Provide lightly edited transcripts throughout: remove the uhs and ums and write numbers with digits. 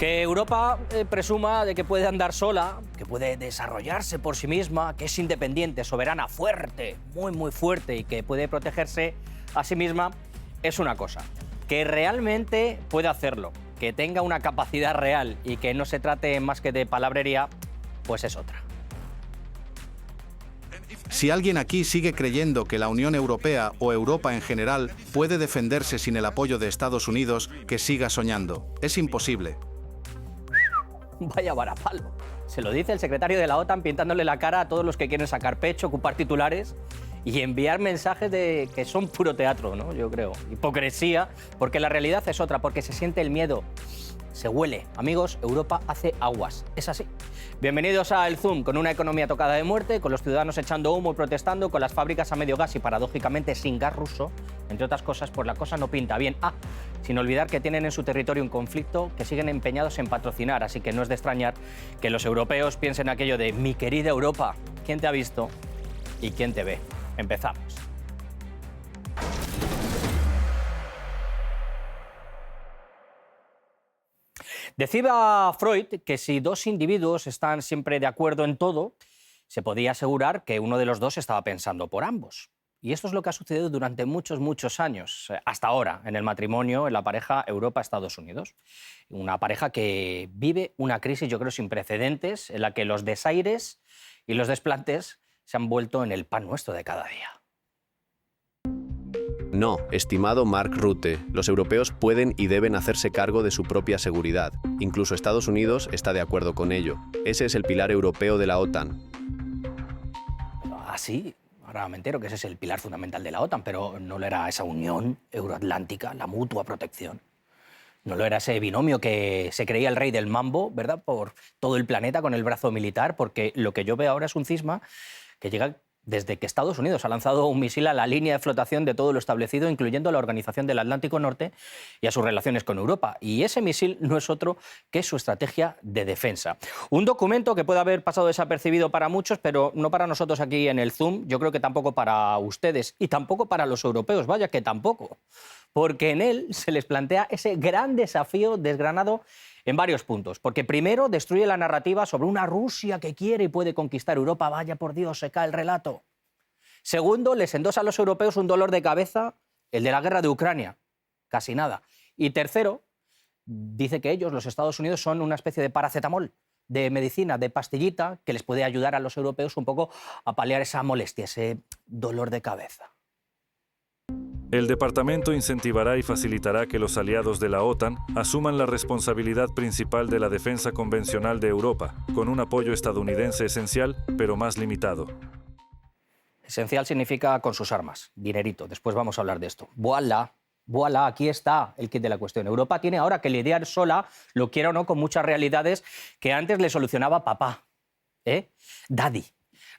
Que Europa presuma de que puede andar sola, que puede desarrollarse por sí misma, que es independiente, soberana, fuerte, muy fuerte y que puede protegerse a sí misma, es una cosa. Que realmente puede hacerlo, que tenga una capacidad real y que no se trate más que de palabrería, pues es otra. Si alguien aquí sigue creyendo que la Unión Europea o Europa en general puede defenderse sin el apoyo de Estados Unidos, que siga soñando. Es imposible. Vaya varapalo. Se lo dice el secretario de la OTAN pintándole la cara a todos los que quieren sacar pecho, ocupar titulares y enviar mensajes de que son puro teatro, ¿no? Yo creo. Hipocresía, porque la realidad es otra, porque se siente el miedo. Se huele. Amigos, Europa hace aguas. Es así. Bienvenidos a El Zoom, con una economía tocada de muerte, con los ciudadanos echando humo y protestando, con las fábricas a medio gas y paradójicamente sin gas ruso, entre otras cosas, pues la cosa no pinta bien. Sin olvidar que tienen en su territorio un conflicto que siguen empeñados en patrocinar, así que no es de extrañar que los europeos piensen aquello de mi querida Europa, ¿quién te ha visto y quién te ve? Empezamos. Decía Freud que si dos individuos están siempre de acuerdo en todo, se podía asegurar que uno de los dos estaba pensando por ambos. Y esto es lo que ha sucedido durante muchos años, hasta ahora, en el matrimonio, en la pareja Europa-Estados Unidos. Una pareja que vive una crisis, yo creo, sin precedentes, en la que los desaires y los desplantes se han vuelto en el pan nuestro de cada día. No, estimado Mark Rutte, los europeos pueden y deben hacerse cargo de su propia seguridad. Incluso Estados Unidos está de acuerdo con ello. Ese es el pilar europeo de la OTAN. Ah, sí, ahora me entero que ese es el pilar fundamental de la OTAN, pero no lo era esa unión euroatlántica, la mutua protección. No lo era ese binomio que se creía el rey del mambo, ¿verdad?, por todo el planeta con el brazo militar, porque lo que yo veo ahora es un cisma que llega desde que Estados Unidos ha lanzado un misil a la línea de flotación de todo lo establecido, incluyendo a la Organización del Atlántico Norte y a sus relaciones con Europa. Y ese misil no es otro que su estrategia de defensa. Un documento que puede haber pasado desapercibido para muchos, pero no para nosotros aquí en el Zoom, yo creo que tampoco para ustedes y tampoco para los europeos, vaya que tampoco. Porque en él se les plantea ese gran desafío desgranado en varios puntos. Porque primero destruye la narrativa sobre una Rusia que quiere y puede conquistar Europa. Vaya por Dios, se cae el relato. Segundo, les endosa a los europeos un dolor de cabeza, el de la guerra de Ucrania. Casi nada. Y tercero, dice que ellos, los Estados Unidos, son una especie de paracetamol, de medicina, de pastillita, que les puede ayudar a los europeos un poco a paliar esa molestia, ese dolor de cabeza. El departamento incentivará y facilitará que los aliados de la OTAN asuman la responsabilidad principal de la defensa convencional de Europa, con un apoyo estadounidense esencial, pero más limitado. Esencial significa con sus armas, dinerito. Después vamos a hablar de esto. Voilà, voilà, aquí está el kit de la cuestión. Europa tiene ahora que lidiar sola, lo quiera o no, con muchas realidades que antes le solucionaba papá, daddy.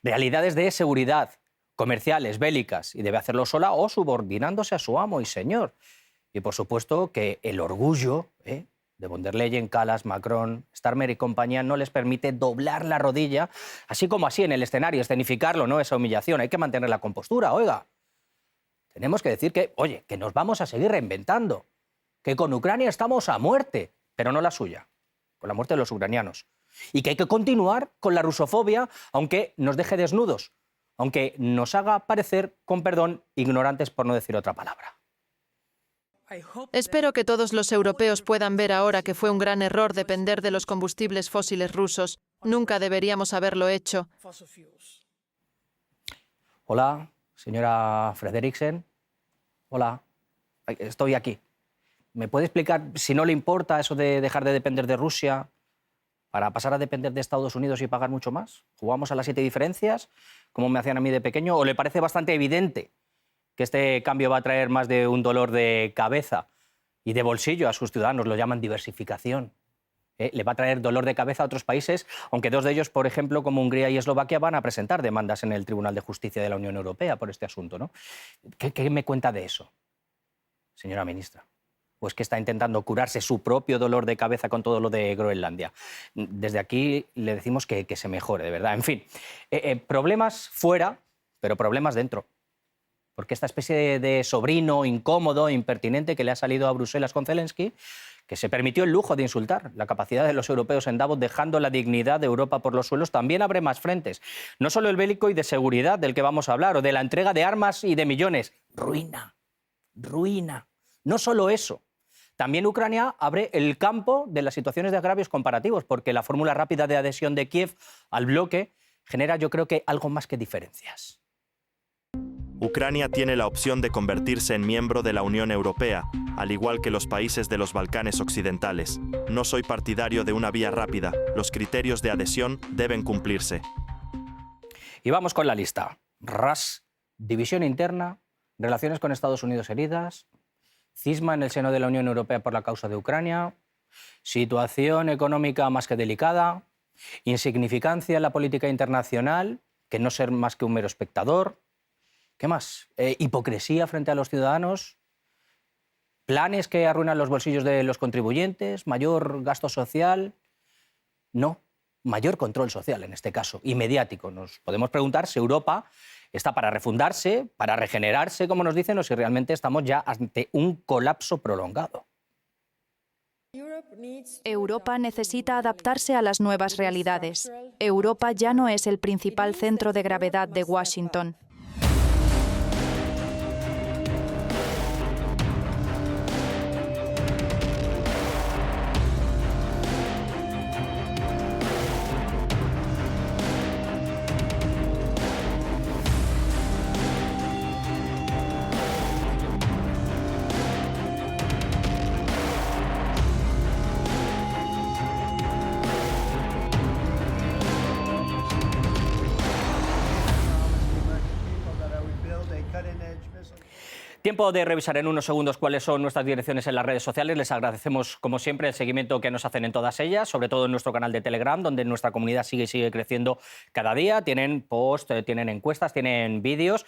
Realidades de seguridad, comerciales, bélicas, y debe hacerlo sola o subordinándose a su amo y señor. Y por supuesto que el orgullo de von der Leyen, Kallas, Macron, Starmer y compañía no les permite doblar la rodilla, así como así en el escenario, escenificarlo, ¿no? Esa humillación. Hay que mantener la compostura, oiga. Tenemos que decir que, oye, que nos vamos a seguir reinventando, que con Ucrania estamos a muerte, pero no la suya, con la muerte de los ucranianos. Y que hay que continuar con la rusofobia, aunque nos deje desnudos, aunque nos haga parecer, con perdón, ignorantes por no decir otra palabra. Espero que todos los europeos puedan ver ahora que fue un gran error depender de los combustibles fósiles rusos. Nunca deberíamos haberlo hecho. Hola, señora Frederiksen. Hola, estoy aquí. ¿Me puede explicar, si no le importa eso de dejar de depender de Rusia para pasar a depender de Estados Unidos y pagar mucho más? ¿Jugamos a las 7 diferencias, como me hacían a mí de pequeño? ¿O le parece bastante evidente que este cambio va a traer más de un dolor de cabeza y de bolsillo a sus ciudadanos? Lo llaman diversificación. Le va a traer dolor de cabeza a otros países, aunque dos de ellos, por ejemplo, como Hungría y Eslovaquia, van a presentar demandas en el Tribunal de Justicia de la Unión Europea por este asunto, ¿no? ¿Qué me cuenta de eso, señora ministra? Pues que está intentando curarse su propio dolor de cabeza con todo lo de Groenlandia. Desde aquí le decimos que se mejore, de verdad. En fin, problemas fuera, pero problemas dentro. Porque esta especie de sobrino incómodo, impertinente, que le ha salido a Bruselas con Zelensky, que se permitió el lujo de insultar la capacidad de los europeos en Davos, dejando la dignidad de Europa por los suelos, también abre más frentes. No solo el bélico y de seguridad del que vamos a hablar, o de la entrega de armas y de millones. Ruina, ruina. No solo eso. También Ucrania abre el campo de las situaciones de agravios comparativos, porque la fórmula rápida de adhesión de Kiev al bloque genera, yo creo que, algo más que diferencias. Ucrania tiene la opción de convertirse en miembro de la Unión Europea, al igual que los países de los Balcanes occidentales. No soy partidario de una vía rápida. Los criterios de adhesión deben cumplirse. Y vamos con la lista. RAS, división interna, relaciones con Estados Unidos heridas, cisma en el seno de la Unión Europea por la causa de Ucrania, situación económica más que delicada, insignificancia en la política internacional, que no ser más que un mero espectador. ¿Qué más? Hipocresía frente a los ciudadanos, planes que arruinan los bolsillos de los contribuyentes, mayor gasto social. No, mayor control social en este caso, y mediático. Nos podemos preguntar si Europa está para refundarse, para regenerarse, como nos dicen, o si realmente estamos ya ante un colapso prolongado. Europa necesita adaptarse a las nuevas realidades. Europa ya no es el principal centro de gravedad de Washington. Tiempo de revisar en unos segundos cuáles son nuestras direcciones en las redes sociales. Les agradecemos, como siempre, el seguimiento que nos hacen en todas ellas, sobre todo en nuestro canal de Telegram, donde nuestra comunidad sigue creciendo cada día. Tienen posts, tienen encuestas, tienen vídeos.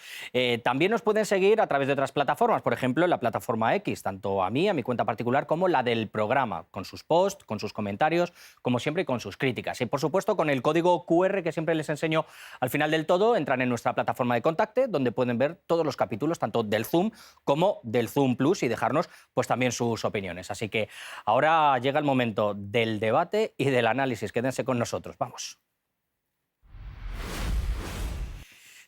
También nos pueden seguir a través de otras plataformas, por ejemplo, en la plataforma X, tanto a mí, a mi cuenta particular, como la del programa, con sus posts, con sus comentarios, como siempre, y con sus críticas. Y, por supuesto, con el código QR que siempre les enseño al final del todo, entran en nuestra plataforma de Contacte, donde pueden ver todos los capítulos, tanto del Zoom como del Zoom Plus, y dejarnos pues también sus opiniones. Así que ahora llega el momento del debate y del análisis. Quédense con nosotros. Vamos.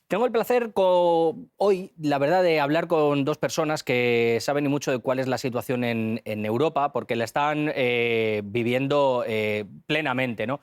Tengo el placer hoy, la verdad, de hablar con dos personas que saben y mucho de cuál es la situación en Europa, porque la están viviendo plenamente, ¿no?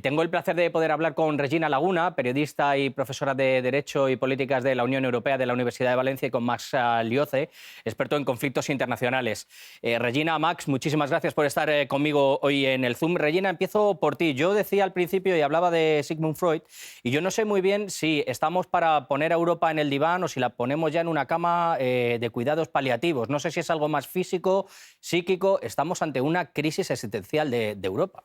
Tengo el placer de poder hablar con Regina Laguna, periodista y profesora de Derecho y Políticas de la Unión Europea de la Universidad de Valencia, y con Max Lioce, experto en conflictos internacionales. Regina, Max, muchísimas gracias por estar conmigo hoy en el Zoom. Regina, empiezo por ti. Yo decía al principio y hablaba de Sigmund Freud, y yo no sé muy bien si estamos para poner a Europa en el diván o si la ponemos ya en una cama de cuidados paliativos. No sé si es algo más físico, psíquico. Estamos ante una crisis existencial de Europa.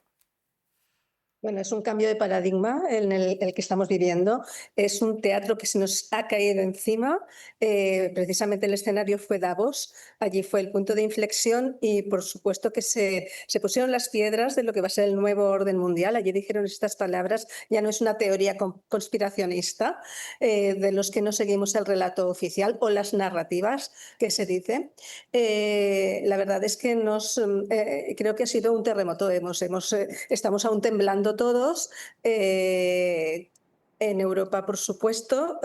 Bueno, es un cambio de paradigma en el que estamos viviendo. Es un teatro que se nos ha caído encima. Precisamente el escenario fue Davos. Allí fue el punto de inflexión y, por supuesto, que se pusieron las piedras de lo que va a ser el nuevo orden mundial. Allí dijeron estas palabras. Ya no es una teoría conspiracionista de los que no seguimos el relato oficial o las narrativas que se dice. La verdad es que creo que ha sido un terremoto. Estamos aún temblando todos. En Europa, por supuesto,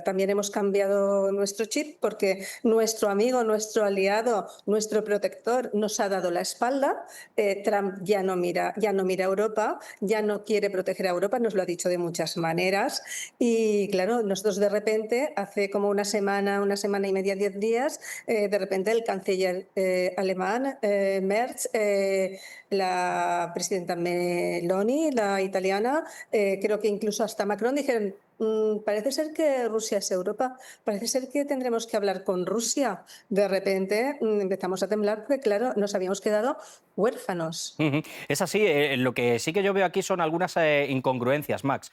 también hemos cambiado nuestro chip porque nuestro amigo, nuestro aliado, nuestro protector nos ha dado la espalda. Trump ya no mira a Europa, ya no quiere proteger a Europa, nos lo ha dicho de muchas maneras. Y claro, nosotros de repente, hace como una semana y media, 10 días, de repente el canciller alemán, Merz, la presidenta Meloni, la italiana, creo que incluso hasta Macron dijeron: parece ser que Rusia es Europa, parece ser que tendremos que hablar con Rusia. De repente empezamos a temblar porque, claro, nos habíamos quedado huérfanos. Es así. Lo que sí que yo veo aquí son algunas incongruencias, Max.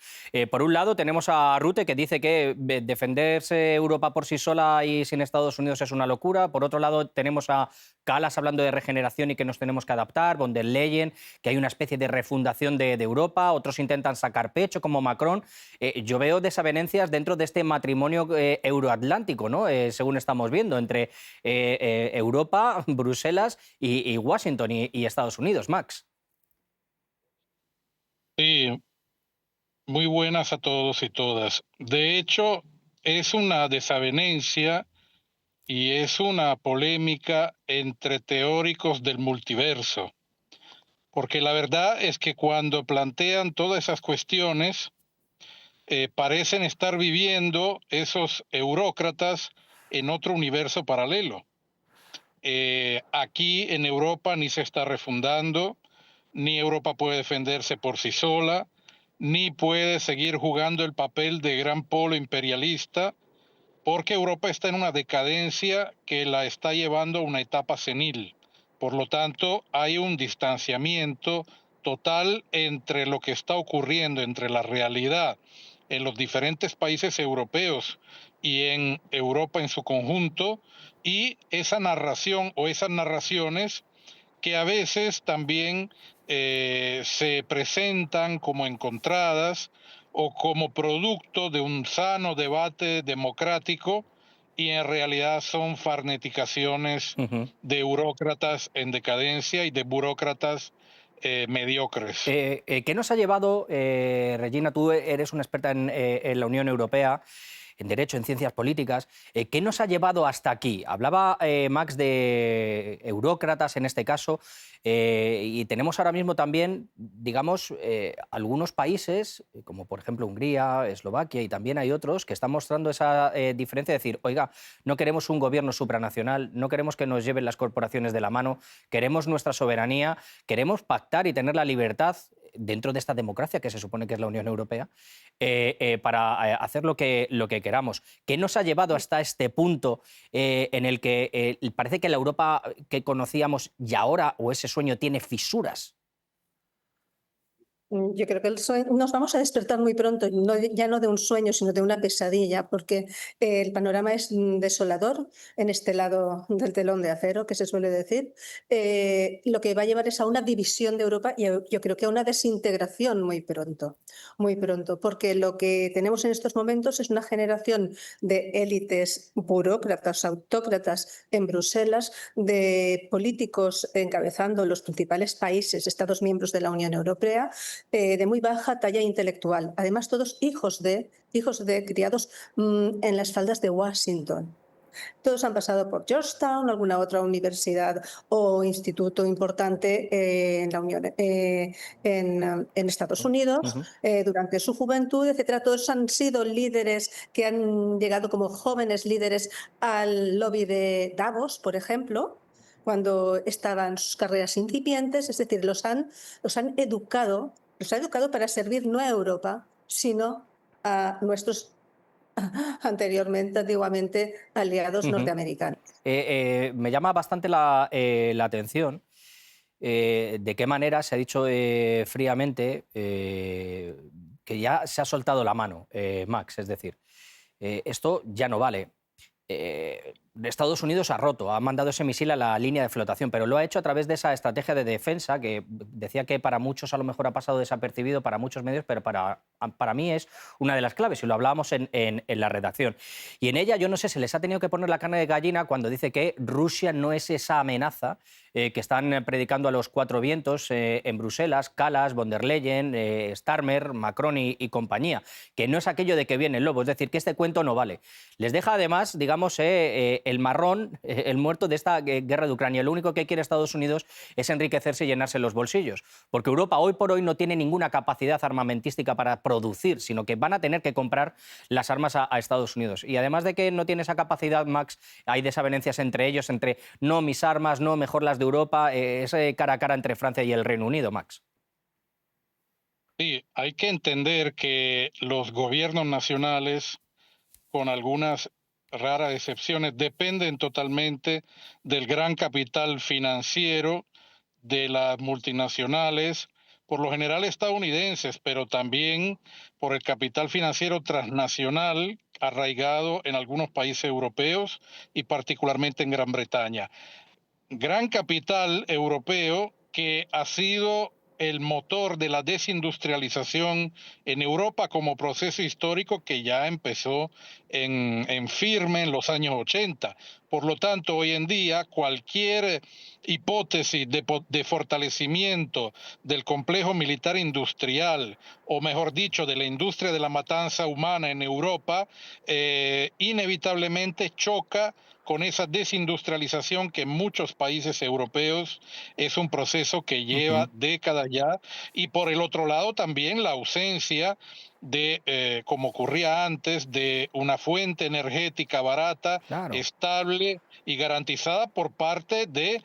Por un lado tenemos a Rutte, que dice que defenderse Europa por sí sola y sin Estados Unidos es una locura. Por otro lado tenemos a Kallas hablando de regeneración y que nos tenemos que adaptar, von der Leyen, que hay una especie de refundación de Europa. Otros intentan sacar pecho, como Macron. Yo veo veo desavenencias dentro de este matrimonio euroatlántico, ¿no? Según estamos viendo, entre Europa, Bruselas y Washington y Estados Unidos, Max. Sí, muy buenas a todos y todas. De hecho, es una desavenencia y es una polémica entre teóricos del multiverso, porque la verdad es que cuando plantean todas esas cuestiones, parecen estar viviendo esos eurócratas en otro universo paralelo. Aquí en Europa ni se está refundando, ni Europa puede defenderse por sí sola, ni puede seguir jugando el papel de gran polo imperialista, porque Europa está en una decadencia que la está llevando a una etapa senil. Por lo tanto, hay un distanciamiento total entre lo que está ocurriendo, entre la realidad en los diferentes países europeos y en Europa en su conjunto, y esa narración o esas narraciones que a veces también se presentan como encontradas o como producto de un sano debate democrático, y en realidad son farneticaciones de burócratas en decadencia y de burócratas mediocres. ¿Qué nos ha llevado, Regina, tú eres una experta en la Unión Europea, en Derecho, en Ciencias Políticas, ¿qué nos ha llevado hasta aquí? Hablaba Max de eurócratas en este caso, y tenemos ahora mismo también, digamos, algunos países, como por ejemplo Hungría, Eslovaquia, y también hay otros que están mostrando esa diferencia de decir, oiga, no queremos un gobierno supranacional, no queremos que nos lleven las corporaciones de la mano, queremos nuestra soberanía, queremos pactar y tener la libertad dentro de esta democracia que se supone que es la Unión Europea, para hacer lo que queramos. ¿Qué nos ha llevado hasta este punto en el que parece que la Europa que conocíamos y ahora, o ese sueño, tiene fisuras? Yo creo que nos vamos a despertar muy pronto, ya no de un sueño, sino de una pesadilla, porque el panorama es desolador en este lado del telón de acero, que se suele decir. Lo que va a llevar es a una división de Europa y yo creo que a una desintegración muy pronto, porque lo que tenemos en estos momentos es una generación de élites burócratas, autócratas en Bruselas, de políticos encabezando los principales países, Estados miembros de la Unión Europea, de muy baja talla intelectual. Además, todos hijos de criados en las faldas de Washington. Todos han pasado por Georgetown, alguna otra universidad o instituto importante en la Unión, en Estados Unidos, durante su juventud, etcétera. Todos han sido líderes que han llegado como jóvenes líderes al lobby de Davos, por ejemplo, cuando estaban sus carreras incipientes. Es decir, los han educado para servir no a Europa, sino a nuestros antiguamente aliados norteamericanos. Me llama bastante la atención de qué manera se ha dicho fríamente que ya se ha soltado la mano, Max, es decir, esto ya no vale. Estados Unidos ha roto, ha mandado ese misil a la línea de flotación, pero lo ha hecho a través de esa estrategia de defensa que decía que para muchos a lo mejor ha pasado desapercibido, para muchos medios, pero para mí es una de las claves, y lo hablábamos en la redacción. Y en ella, yo no sé, se les ha tenido que poner la carne de gallina cuando dice que Rusia no es esa amenaza que están predicando a los cuatro vientos en Bruselas, Kallas, von der Leyen, Starmer, Macron y compañía, que no es aquello de que viene el lobo, es decir, que este cuento no vale. Les deja además, digamos, el marrón, el muerto de esta guerra de Ucrania. Lo único que quiere Estados Unidos es enriquecerse y llenarse los bolsillos, porque Europa hoy por hoy no tiene ninguna capacidad armamentística para producir, sino que van a tener que comprar las armas a Estados Unidos. Y además de que no tiene esa capacidad, Max, hay desavenencias entre ellos, entre no mis armas, no mejor las de Europa, es cara a cara entre Francia y el Reino Unido, Max. Sí, hay que entender que los gobiernos nacionales, con algunas raras excepciones, dependen totalmente del gran capital financiero de las multinacionales, por lo general estadounidenses, pero también por el capital financiero transnacional arraigado en algunos países europeos y particularmente en Gran Bretaña. Gran capital europeo que ha sido el motor de la desindustrialización en Europa como proceso histórico que ya empezó en firme en los años 80. Por lo tanto, hoy en día cualquier hipótesis de fortalecimiento del complejo militar industrial, o mejor dicho, de la industria de la matanza humana en Europa, inevitablemente choca con esa desindustrialización que en muchos países europeos es un proceso que lleva décadas ya, y por el otro lado también la ausencia de, como ocurría antes, de una fuente energética barata, Claro. estable y garantizada por parte de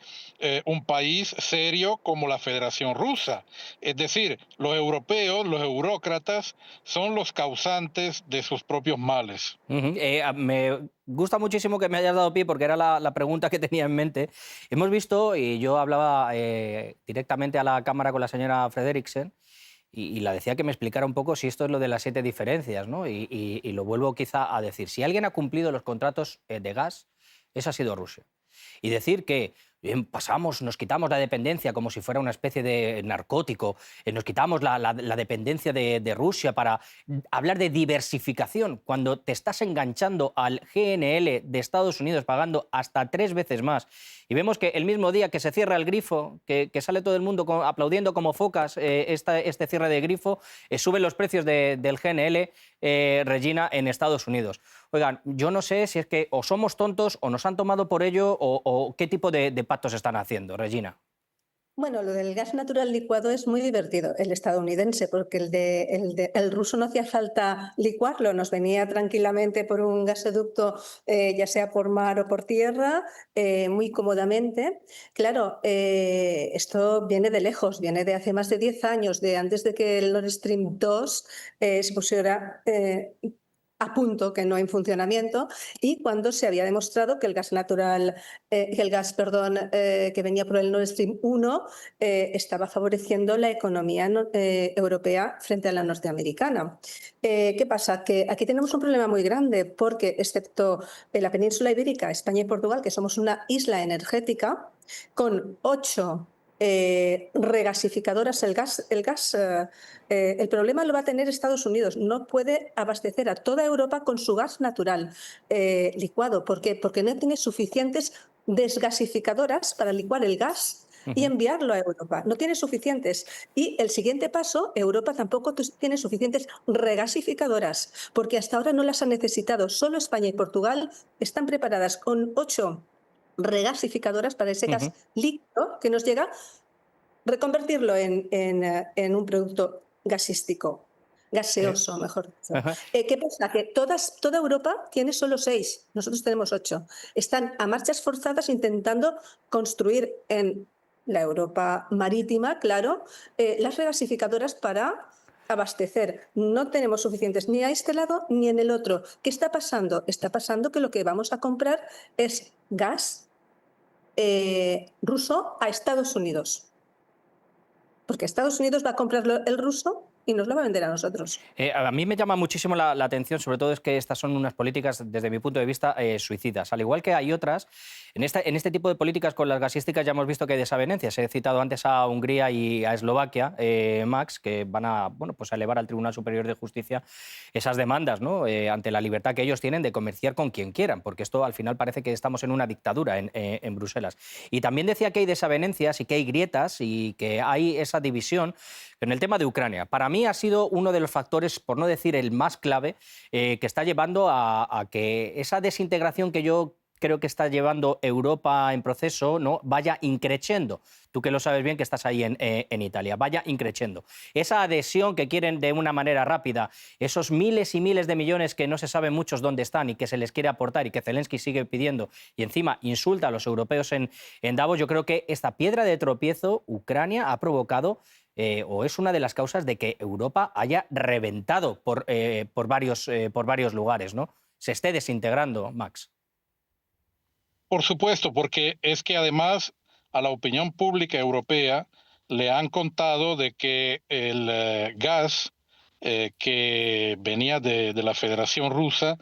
un país serio como la Federación Rusa. Es decir, los europeos, los eurócratas, son los causantes de sus propios males. Me gusta muchísimo que me hayas dado pie porque era la pregunta que tenía en mente. Hemos visto, y yo hablaba directamente a la cámara con la señora Frederiksen, y la decía que me explicara un poco si esto es lo de las 7 diferencias, ¿no? Y lo vuelvo quizá a decir. Si alguien ha cumplido los contratos de gas, esa ha sido Rusia. Y decir que bien, nos quitamos la dependencia como si fuera una especie de narcótico, nos quitamos la dependencia de Rusia para hablar de diversificación, cuando te estás enganchando al GNL de Estados Unidos pagando hasta 3 veces más. Y vemos que el mismo día que se cierra el grifo, que sale todo el mundo aplaudiendo como focas este cierre de grifo, suben los precios del GNL, Regina, en Estados Unidos. Oigan, yo no sé si es que o somos tontos o nos han tomado por ello o qué tipo de pactos están haciendo, Regina. Bueno, lo del gas natural licuado es muy divertido, el estadounidense, porque el ruso no hacía falta licuarlo, nos venía tranquilamente por un gasoducto, ya sea por mar o por tierra, muy cómodamente. Claro, esto viene de lejos, viene de hace más de 10 años, de antes de que el Nord Stream 2 se pusiera a punto, que no en funcionamiento, y cuando se había demostrado que el gas natural, que venía por el Nord Stream 1 estaba favoreciendo la economía europea frente a la norteamericana. ¿Qué pasa? Que aquí tenemos un problema muy grande porque, excepto en la península ibérica, España y Portugal, que somos una isla energética, con 8 regasificadoras, el problema lo va a tener Estados Unidos. No puede abastecer a toda Europa con su gas natural licuado. ¿Por qué? Porque no tiene suficientes desgasificadoras para licuar el gas y enviarlo a Europa. No tiene suficientes. Y el siguiente paso, Europa tampoco tiene suficientes regasificadoras, porque hasta ahora no las ha necesitado. Solo España y Portugal están preparadas con 8 regasificadoras para ese gas líquido que nos llega, reconvertirlo en un producto gasístico, gaseoso, mejor dicho. ¿Qué pasa? Que toda Europa tiene solo 6, nosotros tenemos 8. Están a marchas forzadas intentando construir en la Europa marítima, claro, las regasificadoras para abastecer. No tenemos suficientes ni a este lado ni en el otro. ¿Qué está pasando? Está pasando que lo que vamos a comprar es gas ruso a Estados Unidos. Porque Estados Unidos va a comprar el ruso y nos lo va a vender a nosotros. A mí me llama muchísimo la atención, sobre todo es que estas son unas políticas, desde mi punto de vista, suicidas. Al igual que hay otras, en este tipo de políticas con las gasísticas ya hemos visto que hay desavenencias. He citado antes a Hungría y a Eslovaquia, Max, que van a, pues a elevar al Tribunal Superior de Justicia esas demandas, ¿no? Ante la libertad que ellos tienen de comerciar con quien quieran, porque esto al final parece que estamos en una dictadura en Bruselas. Y también decía que hay desavenencias y que hay grietas y que hay esa división en el tema de Ucrania. Para mí ha sido uno de los factores, por no decir el más clave, que está llevando a que esa desintegración que yo creo que está llevando Europa en proceso, ¿no?, vaya increciendo. Tú que lo sabes bien, que estás ahí en Italia, vaya increciendo. Esa adhesión que quieren de una manera rápida, esos miles y miles de millones que no se saben muchos dónde están y que se les quiere aportar y que Zelensky sigue pidiendo y encima insulta a los europeos en Davos, yo creo que esta piedra de tropiezo, Ucrania, ha provocado o es una de las causas de que Europa haya reventado por varios lugares, ¿no? Se esté desintegrando, Max. Por supuesto, porque es que además a la opinión pública europea le han contado de que el gas que venía de la Federación Rusa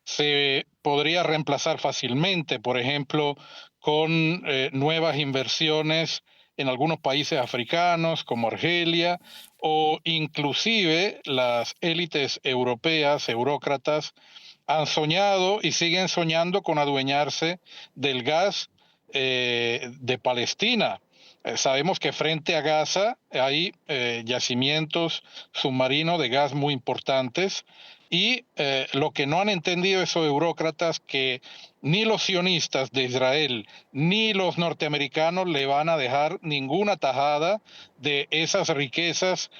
se podría reemplazar fácilmente, por ejemplo, con nuevas inversiones en algunos países africanos como Argelia, o inclusive las élites europeas, eurócratas, han soñado y siguen soñando con adueñarse del gas de Palestina. Sabemos que frente a Gaza hay yacimientos submarinos de gas muy importantes y lo que no han entendido esos eurócratas que ni los sionistas de Israel ni los norteamericanos le van a dejar ninguna tajada de esas riquezas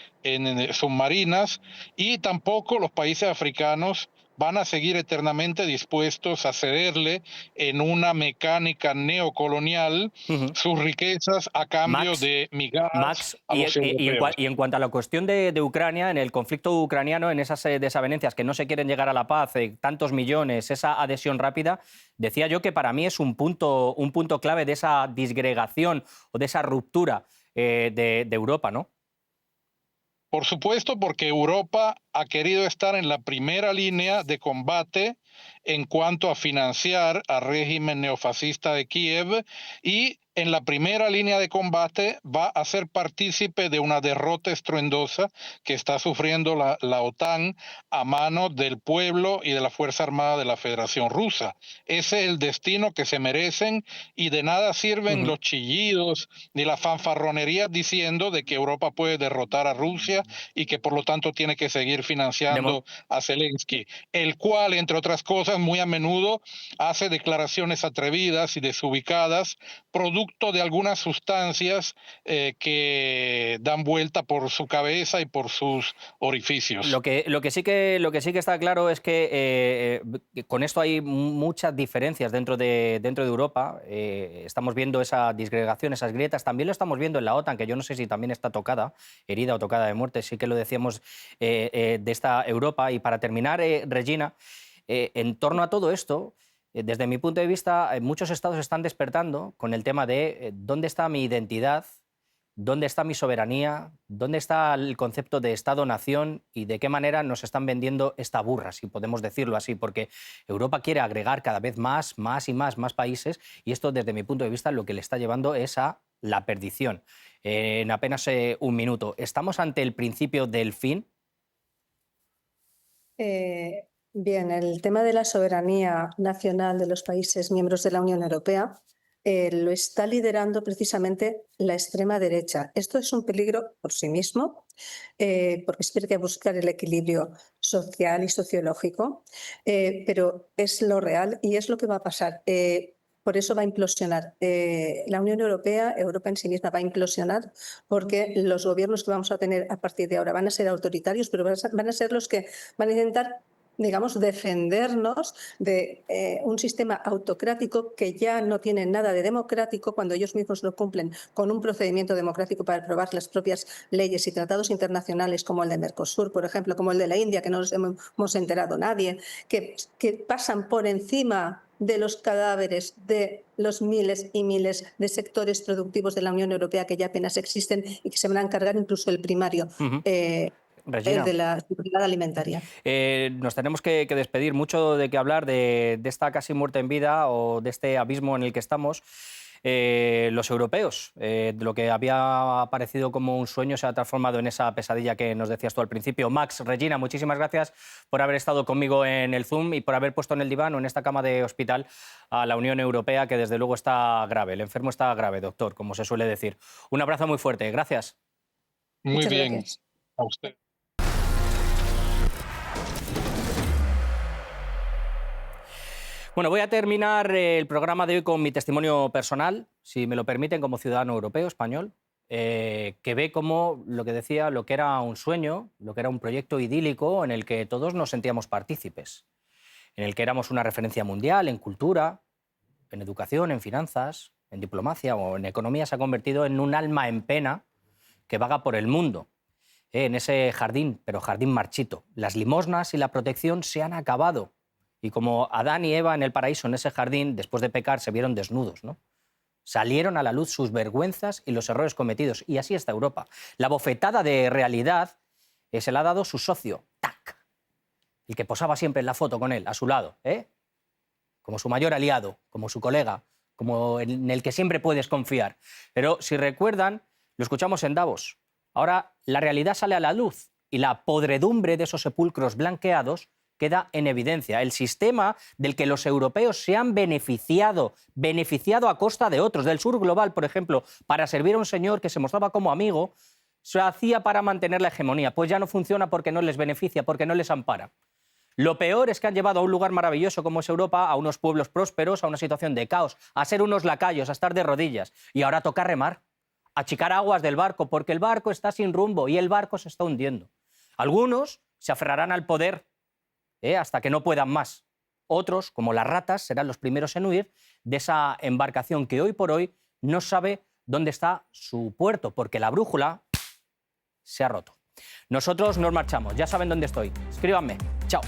submarinas, y tampoco los países africanos van a seguir eternamente dispuestos a cederle en una mecánica neocolonial sus riquezas a cambio de migajas Max, a los europeos. y en cuanto a la cuestión de Ucrania, en el conflicto ucraniano, en esas desavenencias que no se quieren llegar a la paz, tantos millones, esa adhesión rápida, decía yo que para mí es un punto clave de esa disgregación o de esa ruptura de Europa, ¿no? Por supuesto, porque Europa ha querido estar en la primera línea de combate en cuanto a financiar al régimen neofascista de Kiev, y en la primera línea de combate va a ser partícipe de una derrota estruendosa que está sufriendo la OTAN a manos del pueblo y de la Fuerza Armada de la Federación Rusa. Ese es el destino que se merecen, y de nada sirven los chillidos ni la fanfarronería diciendo de que Europa puede derrotar a Rusia y que por lo tanto tiene que seguir financiando a Zelensky, el cual, entre otras cosas, muy a menudo hace declaraciones atrevidas y desubicadas, producto de algunas sustancias que dan vuelta por su cabeza y por sus orificios. Lo que sí que está claro es que con esto hay muchas diferencias dentro de Europa. Estamos viendo esa disgregación, esas grietas. También lo estamos viendo en la OTAN, que yo no sé si también está herida o tocada de muerte. Sí que lo decíamos de esta Europa. Y para terminar, Regina, en torno a todo esto, desde mi punto de vista, muchos estados están despertando con el tema de dónde está mi identidad, dónde está mi soberanía, dónde está el concepto de Estado-nación y de qué manera nos están vendiendo esta burra, si podemos decirlo así, porque Europa quiere agregar cada vez más países, y esto, desde mi punto de vista, lo que le está llevando es a la perdición. En apenas un minuto, ¿estamos ante el principio del fin? Bien, el tema de la soberanía nacional de los países miembros de la Unión Europea lo está liderando precisamente la extrema derecha. Esto es un peligro por sí mismo, porque siempre hay que buscar el equilibrio social y sociológico, pero es lo real y es lo que va a pasar. Por eso va a implosionar. La Unión Europea, Europa en sí misma va a implosionar, porque los gobiernos que vamos a tener a partir de ahora van a ser autoritarios, pero van a ser los que van a intentar, digamos, defendernos de un sistema autocrático que ya no tiene nada de democrático cuando ellos mismos no cumplen con un procedimiento democrático para aprobar las propias leyes y tratados internacionales, como el de Mercosur, por ejemplo, como el de la India, que no nos hemos enterado nadie, que pasan por encima de los cadáveres de los miles y miles de sectores productivos de la Unión Europea que ya apenas existen y que se van a encargar incluso el primario. Regina, de la seguridad alimentaria. Nos tenemos que despedir. Mucho de qué hablar de esta casi muerte en vida o de este abismo en el que estamos. Los europeos, lo que había parecido como un sueño se ha transformado en esa pesadilla que nos decías tú al principio. Max, Regina, muchísimas gracias por haber estado conmigo en el Zoom y por haber puesto en el diván o en esta cama de hospital a la Unión Europea, que desde luego está grave. El enfermo está grave, doctor, como se suele decir. Un abrazo muy fuerte. Gracias. Muy bien. Gracias. A usted. Bueno, voy a terminar el programa de hoy con mi testimonio personal, si me lo permiten, como ciudadano europeo, español, que ve como lo que decía, lo que era un sueño, lo que era un proyecto idílico en el que todos nos sentíamos partícipes, en el que éramos una referencia mundial en cultura, en educación, en finanzas, en diplomacia o en economía, se ha convertido en un alma en pena que vaga por el mundo, en ese jardín, pero jardín marchito. Las limosnas y la protección se han acabado. Y como Adán y Eva en el paraíso, en ese jardín, después de pecar, se vieron desnudos, ¿no? Salieron a la luz sus vergüenzas y los errores cometidos. Y así está Europa. La bofetada de realidad se la ha dado su socio, ¡tac! El que posaba siempre en la foto con él, a su lado, como su mayor aliado, como su colega, como en el que siempre puedes confiar. Pero si recuerdan, lo escuchamos en Davos. Ahora la realidad sale a la luz y la podredumbre de esos sepulcros blanqueados queda en evidencia. El sistema del que los europeos se han beneficiado a costa de otros, del sur global, por ejemplo, para servir a un señor que se mostraba como amigo, se hacía para mantener la hegemonía. Pues ya no funciona porque no les beneficia, porque no les ampara. Lo peor es que han llevado a un lugar maravilloso como es Europa, a unos pueblos prósperos, a una situación de caos, a ser unos lacayos, a estar de rodillas. Y ahora toca remar, achicar aguas del barco, porque el barco está sin rumbo y el barco se está hundiendo. Algunos se aferrarán al poder hasta que no puedan más. Otros, como las ratas, serán los primeros en huir de esa embarcación que hoy por hoy no sabe dónde está su puerto, porque la brújula se ha roto. Nosotros nos marchamos, ya saben dónde estoy. Escríbanme. Chao.